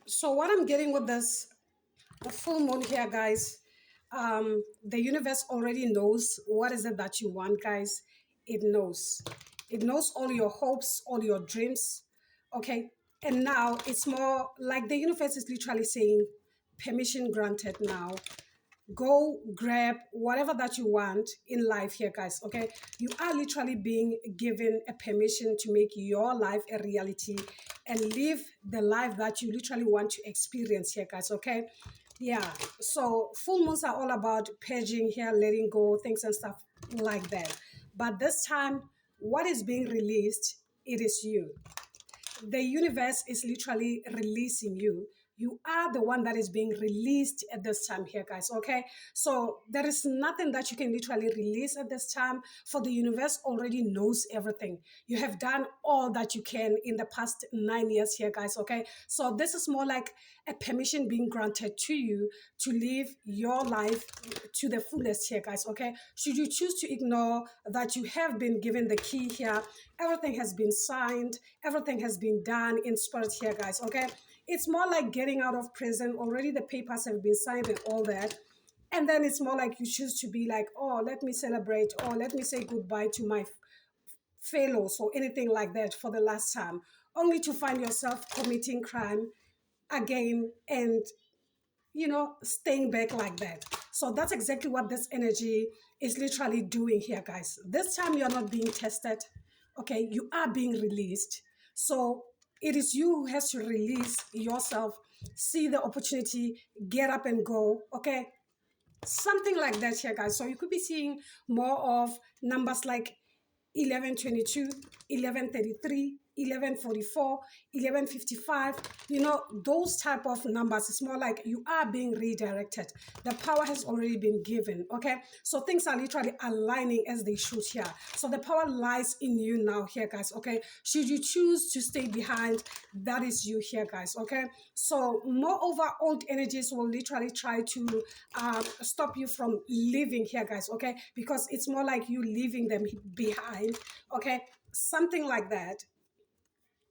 So what I'm getting with this full moon here, guys, the universe already knows what is it that you want, guys. It knows. It knows all your hopes, all your dreams. Okay. And now it's more like the universe is literally saying, permission granted now. Go grab whatever that you want in life here, guys. Okay, you are literally being given a permission to make your life a reality and live the life that you literally want to experience here, guys. Okay, yeah. So full moons are all about purging here, letting go things and stuff like that. But this time, what is being released, it is you. The universe is literally releasing you. You are the one that is being released at this time here, guys. Okay, so there is nothing that you can literally release at this time, for the universe already knows everything. You have done all that you can in the past 9 years here, guys. Okay, so this is more like a permission being granted to you to live your life to the fullest here, guys. Okay, should you choose to ignore that, you have been given the key here. Everything has been signed, everything has been done in spirit here, guys. Okay, it's more like getting out of prison. Already the papers have been signed and all that. And then it's more like you choose to be like, oh, let me celebrate, or let me say goodbye to my fellows, or anything like that for the last time, only to find yourself committing crime again and staying back like that. So that's exactly what this energy is literally doing here, guys. This time you're not being tested. Okay, you are being released. So it is you who has to release yourself, see the opportunity, get up and go. Okay, something like that here, guys. So you could be seeing more of numbers like 11:22, 11:33, 11:44, 11:55. Those type of numbers. It's more like you are being redirected. The power has already been given. Okay, so things are literally aligning as they should here. So the power lies in you now here, guys. Okay, should you choose to stay behind, that is you here, guys. Okay, so moreover, old energies will literally try to stop you from living here, guys. Okay, because it's more like you leaving them behind. Okay, something like that.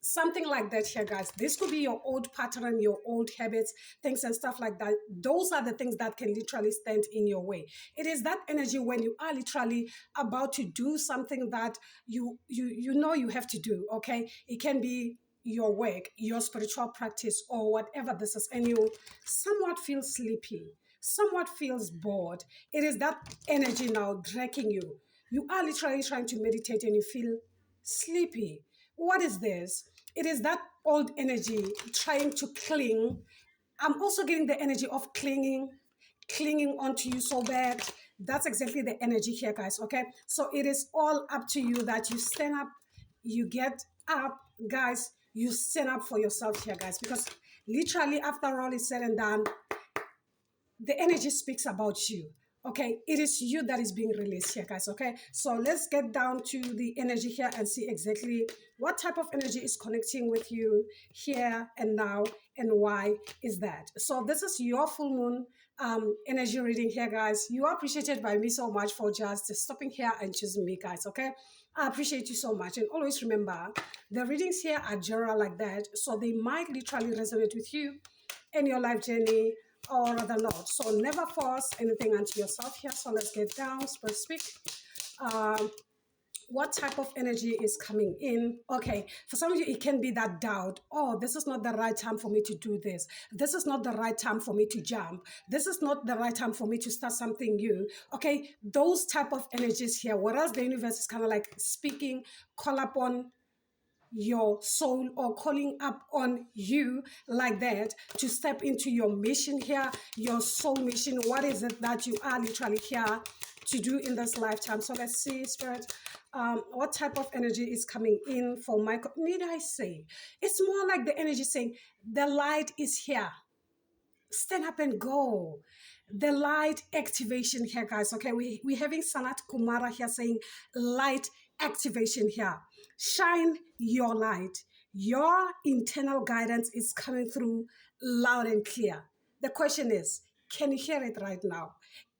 Something like that here, guys. This could be your old pattern, your old habits, things and stuff like that. Those are the things that can literally stand in your way. It is that energy when you are literally about to do something that you know you have to do. Okay, it can be your work, your spiritual practice, or whatever this is, and you somewhat feel sleepy, somewhat feels bored. It is that energy now dragging you. You are literally trying to meditate and you feel sleepy. What is this? It is that old energy trying to cling. I'm also getting the energy of clinging onto you so bad. That's exactly the energy here, guys. Okay, so it is all up to you that you stand up, you get up, guys. You stand up for yourself here, guys, because literally, after all is said and done, the energy speaks about you. Okay, it is you that is being released here, guys. Okay, so let's get down to the energy here and see exactly what type of energy is connecting with you here and now, and why is that. So this is your full moon energy reading here, guys. You are appreciated by me so much for just stopping here and choosing me, guys. Okay, I appreciate you so much. And always remember, the readings here are general like that, so they might literally resonate with you in your life journey, or rather not. So never force anything onto yourself here. So let's get down, speak. Um, what type of energy is coming in? Okay, for some of you, it can be that doubt. Oh, this is not the right time for me to do this. This is not the right time for me to jump. This is not the right time for me to start something new. Okay, those type of energies here. Whereas the universe is kind of like speaking, call upon your soul, or calling up on you like that to step into your mission here, your soul mission. What is it that you are literally here to do in this lifetime? So let's see, Spirit, what type of energy is coming in for my, need I say, it's more like the energy saying the light is here. Stand up and go. The light activation here, guys. Okay, we're having Sanat Kumara here saying light activation here. Shine your light. Your internal guidance is coming through loud and clear. The question is, can you hear it right now?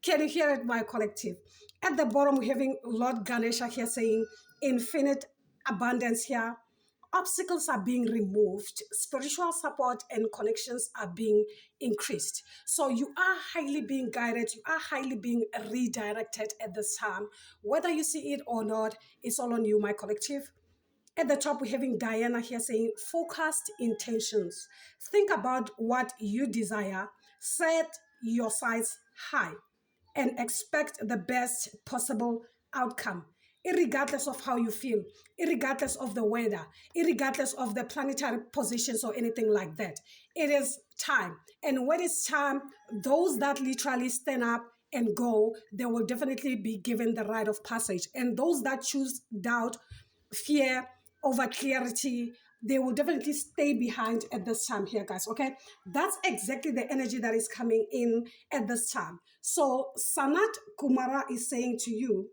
Can you hear it, my collective? At the bottom, we're having Lord Ganesha here saying infinite abundance here. Obstacles are being removed, spiritual support and connections are being increased. So you are highly being guided, you are highly being redirected at this time. Whether you see it or not, it's all on you, my collective. At the top, we're having Diana here saying focused intentions. Think about what you desire, set your sights high, and expect the best possible outcome, irregardless of how you feel, irregardless of the weather, irregardless of the planetary positions or anything like that. It is time. And when it's time, those that literally stand up and go, they will definitely be given the rite of passage. And those that choose doubt, fear over clarity, they will definitely stay behind at this time here, guys. Okay, that's exactly the energy that is coming in at this time. So Sanat Kumara is saying to you,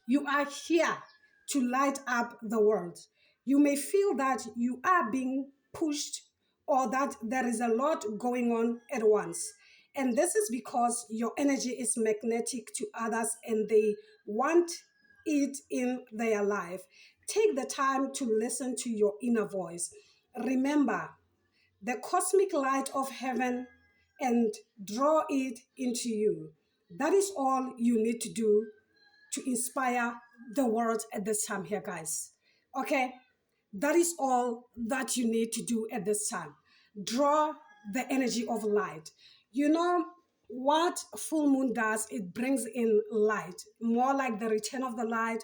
you are here to light up the world. You may feel that you are being pushed or that there is a lot going on at once. And this is because your energy is magnetic to others and they want it in their life. Take the time to listen to your inner voice. Remember the cosmic light of heaven and draw it into you. That is all you need to do to inspire the world at this time here, guys. Okay? That is all that you need to do at this time. Draw the energy of light. You know what full moon does? It brings in light, more like the return of the light.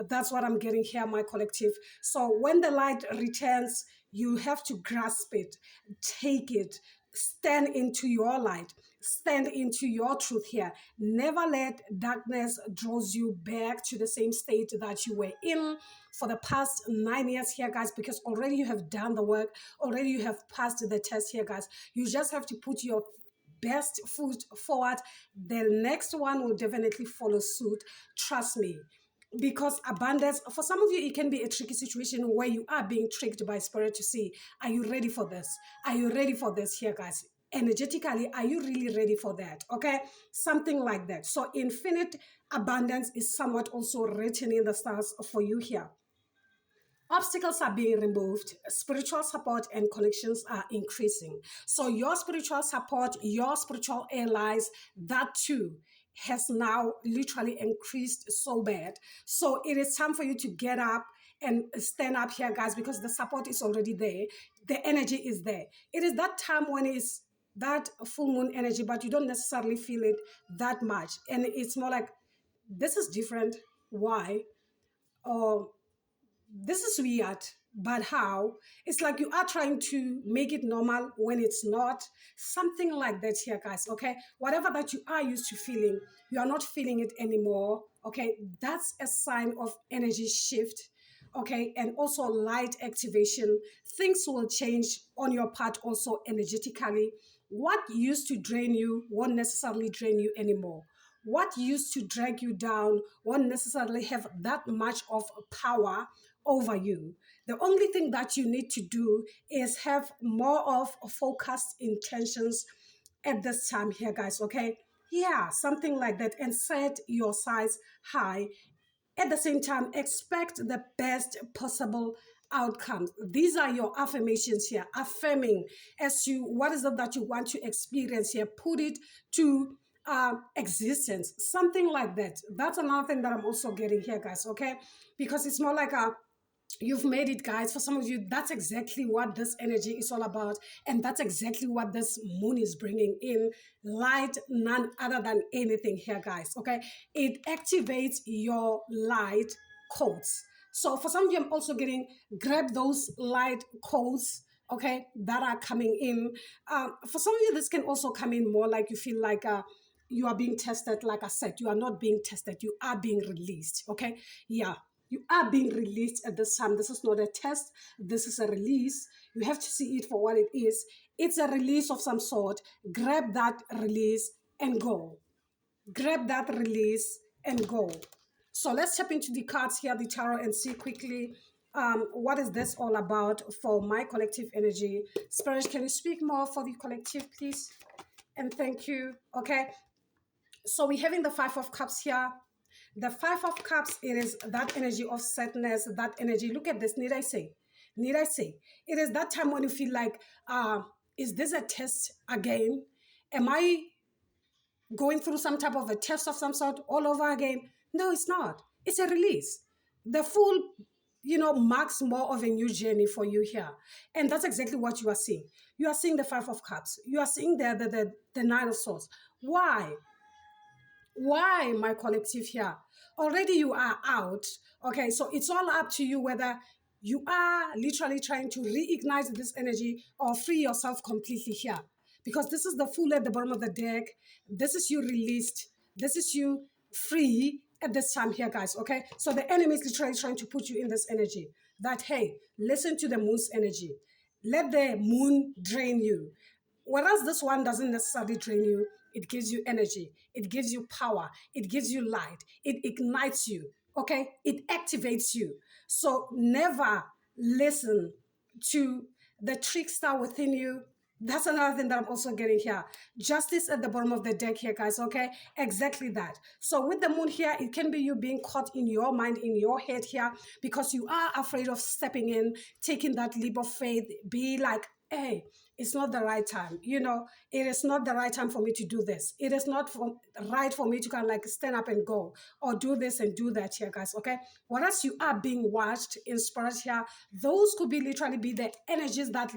That's what I'm getting here, my collective. So when the light returns, you have to grasp it, take it, stand into your light, stand into your truth here. Never let darkness draws you back to the same state that you were in for the past 9 years here, guys, because already you have done the work, already you have passed the test here, guys. You just have to put your best foot forward. The next one will definitely follow suit. Trust me. Because abundance, for some of you, it can be a tricky situation where you are being tricked by spirit to see, are you ready for this? Are you ready for this here, guys? Energetically, are you really ready for that? Okay, something like that. So infinite abundance is somewhat also written in the stars for you here. Obstacles are being removed, spiritual support and connections are increasing. So your spiritual support, your spiritual allies, that too has now literally increased so bad. So it is time for you to get up and stand up here, guys, because the support is already there. The energy is there. It is that time when it's that full moon energy, but you don't necessarily feel it that much. And it's more like, this is different. Why? Or this is weird, but how? It's like you are trying to make it normal when it's not. Something like that here, guys, okay? Whatever that you are used to feeling, you are not feeling it anymore, okay? That's a sign of energy shift, okay? And also light activation. Things will change on your part also energetically. What used to drain you won't necessarily drain you anymore. What used to drag you down won't necessarily have that much of power over you. The only thing that you need to do is have more of focused intentions at this time here, guys, okay? Yeah, something like that, and set your sights high. At the same time, expect the best possible outcomes. These are your affirmations here, affirming as you what is it that you want to experience here. Put it to existence, something like that. That's another thing that I'm also getting here, guys, okay? Because it's more like a you've made it, guys. For some of you, that's exactly what this energy is all about, and that's exactly what this moon is bringing in. Light, none other than anything here, guys, okay? It activates your light codes. So for some of you, I'm also getting grab those light codes, okay, that are coming in. For some of you, this can also come in more like you feel like you are being tested. Like I said, you are not being tested, you are being released, okay? Yeah, you are being released at this time. This is not a test. This is a release. You have to see it for what it is. It's a release of some sort. Grab that release and go. Grab that release and go. So let's step into the cards here, the tarot, and see quickly what is this all about for my collective energy. Spirit, can you speak more for the collective, please? And thank you. Okay. So we're having the Five of Cups here. The Five of Cups, it is that energy of sadness, that energy. Look at this, need I say? Need I say? It is that time when you feel like, is this a test again? Am I going through some type of a test of some sort all over again? No, it's not. It's a release. The full, marks more of a new journey for you here. And that's exactly what you are seeing. You are seeing the Five of Cups. You are seeing the Nine of Swords. Why? Why, my collective here? Already you are out. Okay, so it's all up to you whether you are literally trying to reignite this energy or free yourself completely here. Because this is the Fool at the bottom of the deck. This is you released. This is you free at this time here, guys. Okay, so the enemy is literally trying to put you in this energy that, hey, listen to the moon's energy. Let the moon drain you. Whereas this one doesn't necessarily drain you, it gives you energy, it gives you power, it gives you light, it ignites you, okay? It activates you. So never listen to the trickster within you. That's another thing that I'm also getting here. Justice at the bottom of the deck here, guys, okay? Exactly that. So with the moon here, it can be you being caught in your mind, in your head here, because you are afraid of stepping in, taking that leap of faith, be like, hey, it's not the right time. It is not the right time for me to do this. It is not right for me to kind of like stand up and go or do this and do that here, guys, okay? Whereas you are being watched in spirit here, those could be literally be the energies that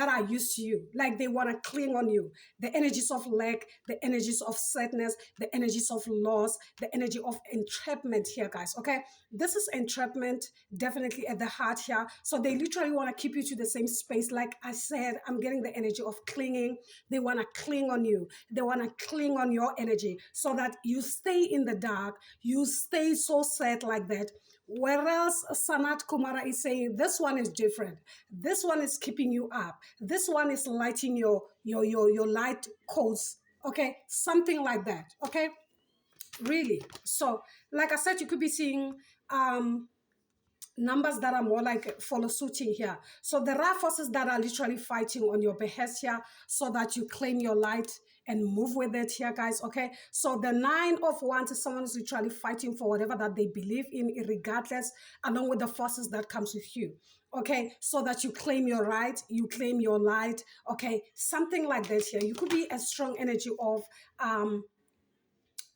are used to you. Like they want to cling on you. The energies of lack, the energies of sadness, the energies of loss, the energy of entrapment here, guys, okay? This is entrapment definitely at the heart here. So they literally want to keep you to the same space. Like I said, I'm getting the energy of clinging. They want to cling on you. They want to cling on your energy so that you stay in the dark. You stay so sad like that. Whereas Sanat Kumara is saying, this one is different. This one is keeping you up. This one is lighting your light codes. Okay, something like that. Okay, really. So, like I said, you could be seeing numbers that are more like follow suiting here. So there are forces that are literally fighting on your behest here so that you claim your light and move with it here, guys, okay? So the Nine of Wands is someone who's literally fighting for whatever that they believe in, regardless, along with the forces that comes with you, okay? So that you claim your right, you claim your light, okay? Something like this here. You could be a strong energy of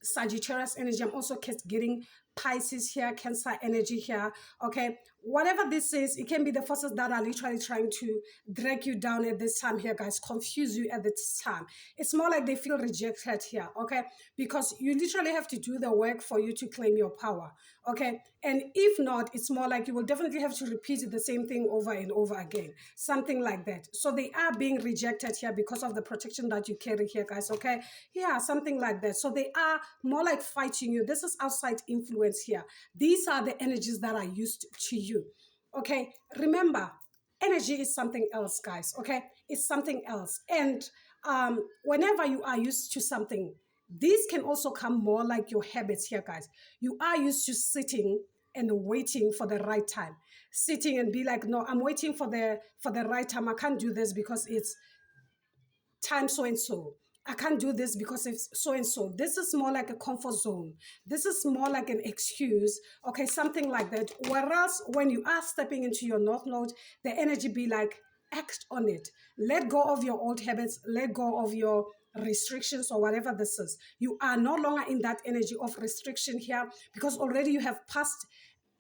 Sagittarius energy. I'm also getting Pisces here, Cancer energy here, okay? Whatever this is, it can be the forces that are literally trying to drag you down at this time here, guys, confuse you at this time. It's more like they feel rejected here, okay? Because you literally have to do the work for you to claim your power, okay? And if not, it's more like you will definitely have to repeat the same thing over and over again, something like that. So they are being rejected here because of the protection that you carry here, guys, okay? Yeah, something like that. So they are more like fighting you. This is outside influence here. These are the energies that are used to you, okay? Remember, energy is something else, guys, okay? It's something else. And whenever you are used to something, these can also come more like your habits here, guys. You are used to sitting and waiting for the right time, sitting and be like, no, I'm waiting for the right time. I can't do this because it's time so and so. I can't do this because it's so and so. This is more like a comfort zone. This is more like an excuse, okay, something like that. Whereas when you are stepping into your North Node, the energy be like, act on it. Let go of your old habits. Let go of your restrictions or whatever this is. You are no longer in that energy of restriction here because already you have passed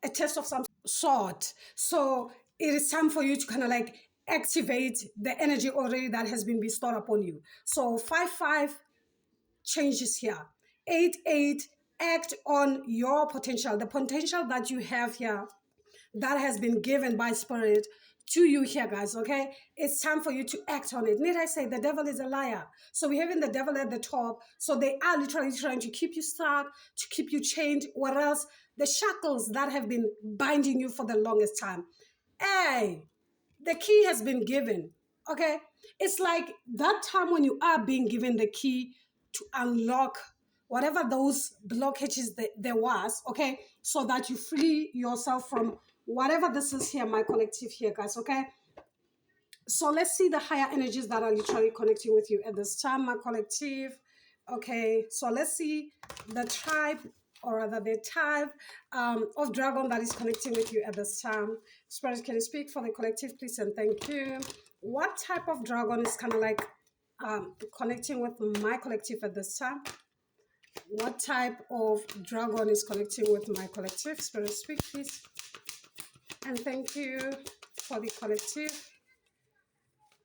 a test of some sort. So it is time for you to kind of like activate the energy already that has been bestowed upon you. So 5-5 changes here. 8-8, act on your potential, the potential that you have here that has been given by spirit to you here, guys, okay? It's time for you to act on it. Need I say the devil is a liar? So we're having the devil at the top. So they are literally trying to keep you stuck, to keep you chained, whereas the shackles that have been binding you for the longest time, hey, the key has been given, okay? It's like that time when you are being given the key to unlock whatever those blockages that there was, okay? So that you free yourself from whatever this is here, my collective here, guys, okay? So let's see the higher energies that are literally connecting with you at this time, my collective. Okay, so let's see the tribe or rather the type of dragon that is connecting with you at this time. Spirit, can you speak for the collective, please? And thank you. What type of dragon is kind of like connecting with my collective at this time? What type of dragon is connecting with my collective? Spirit, speak, please. And thank you for the collective.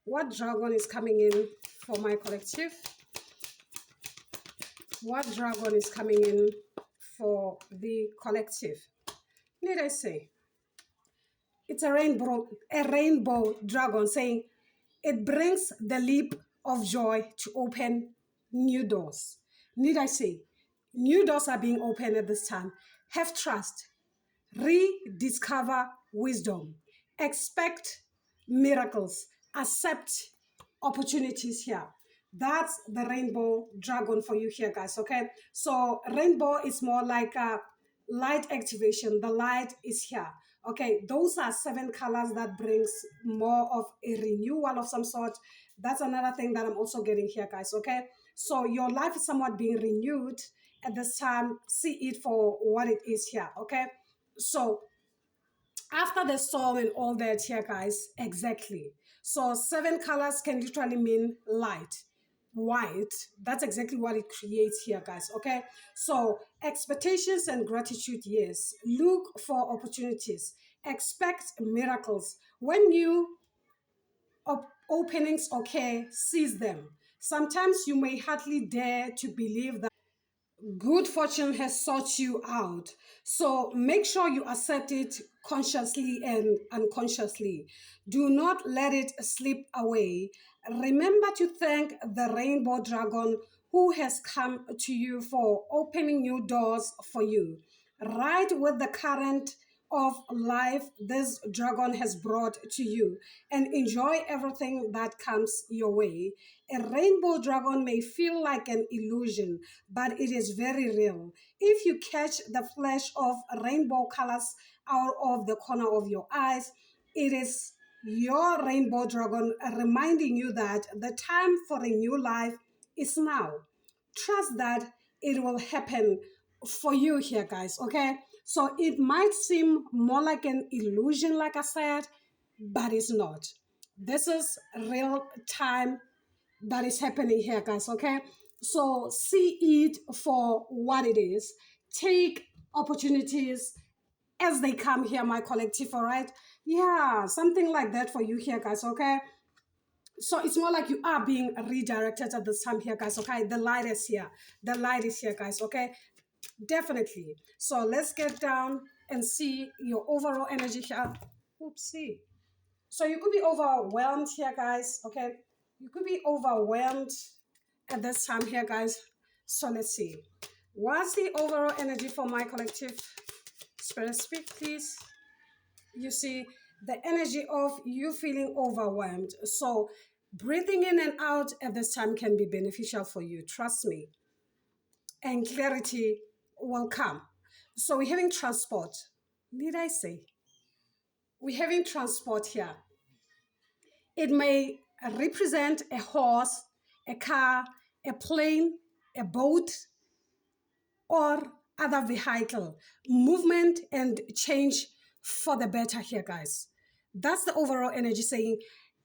What dragon is coming in for my collective? What dragon is coming in for the collective? Need I say? It's a rainbow dragon saying it brings the leap of joy to open new doors. Need I say? New doors are being opened at this time. Have trust. Rediscover wisdom. Expect miracles. Accept opportunities here. That's the rainbow dragon for you here, guys. Okay, so rainbow is more like a light activation. The light is here. Okay, those are 7 colors that brings more of a renewal of some sort. That's another thing that I'm also getting here, guys. Okay, so your life is somewhat being renewed at this time. See it for what it is here. Okay, so after the storm and all that here, guys, exactly. So 7 colors can literally mean light, white. That's exactly what it creates here, guys. Okay, so expectations and gratitude, yes. Look for opportunities. Expect miracles. When new openings occur, seize them. Sometimes you may hardly dare to believe that good fortune has sought you out. So make sure you accept it consciously and unconsciously. Do not let it slip away. Remember to thank the rainbow dragon who has come to you for opening new doors for you. Ride with the current of life this dragon has brought to you and enjoy everything that comes your way. A rainbow dragon may feel like an illusion, but it is very real. If you catch the flash of rainbow colors out of the corner of your eyes, it is your rainbow dragon reminding you that the time for a new life is now. Trust that it will happen for you here, guys. Okay, so it might seem more like an illusion, like I said, but it's not. This is real time that is happening here, guys. Okay, so see it for what it is. Take opportunities as they come here, my collective. All right, yeah, something like that for you here, guys. Okay, so it's more like you are being redirected at this time here, guys. Okay, the light is here. The light is here, guys. Okay, definitely. So let's get down and see your overall energy here. Oopsie. So you could be overwhelmed here, guys. Okay, you could be overwhelmed at this time here, guys. So let's see. What's the overall energy for my collective? Spirit, speak, please. You see the energy of you feeling overwhelmed. So breathing in and out at this time can be beneficial for you. Trust me. And clarity will come. So we're having transport. Did I say? We're having transport here. It may represent a horse, a car, a plane, a boat, or other vehicle. Movement and change for the better here, guys. That's the overall energy saying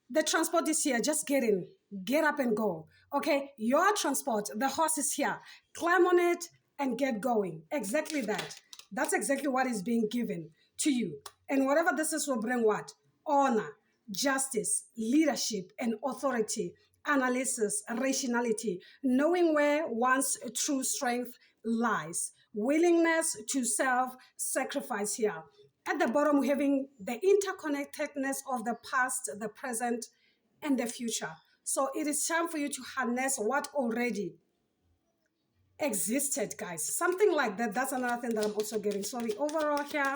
the transport is here. Just get in, get up and go. Okay, your transport, the horse is here. Climb on it and get going. Exactly that. That's exactly what is being given to you. And whatever this is will bring what? Honor, justice, leadership, and authority, analysis, rationality, knowing where one's true strength lies, willingness to self-sacrifice here. At the bottom, we're having the interconnectedness of the past, the present, and the future. So it is time for you to harness what already existed, guys. Something like that. That's another thing that I'm also getting. So the overall here.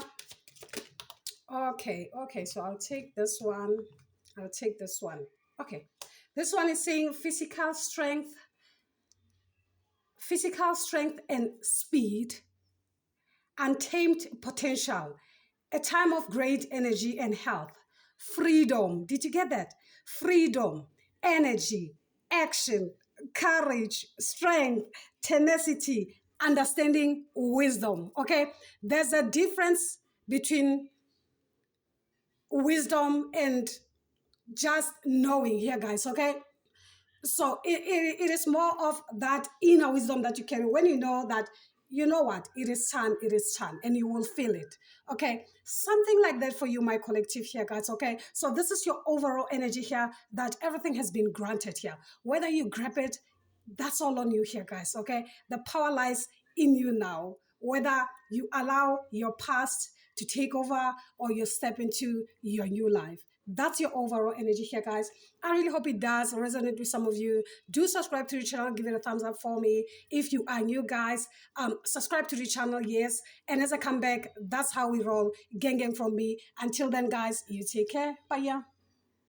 Okay. So I'll take this one. Okay. This one is saying physical strength and speed, untamed potential, a time of great energy and health, freedom. Did you get that? Freedom, energy, action, courage, strength, tenacity, understanding wisdom. Okay, there's a difference between wisdom and just knowing here, guys. Okay, so it is more of that inner wisdom that you carry when you know that, you know what, it is time, and you will feel it. Okay, something like that for you, my collective here, guys. Okay, so this is your overall energy here, that everything has been granted here. Whether you grab it, that's all on you here, guys. Okay, the power lies in you now, whether you allow your past to take over or you step into your new life. That's your overall energy here, guys. I really hope it does resonate with some of you. Do subscribe to the channel, give it a thumbs up for me. If you are new, guys, subscribe to the channel, yes. And as I come back, that's how we roll. Gang gang from me. Until then, guys, you take care. Bye, yeah.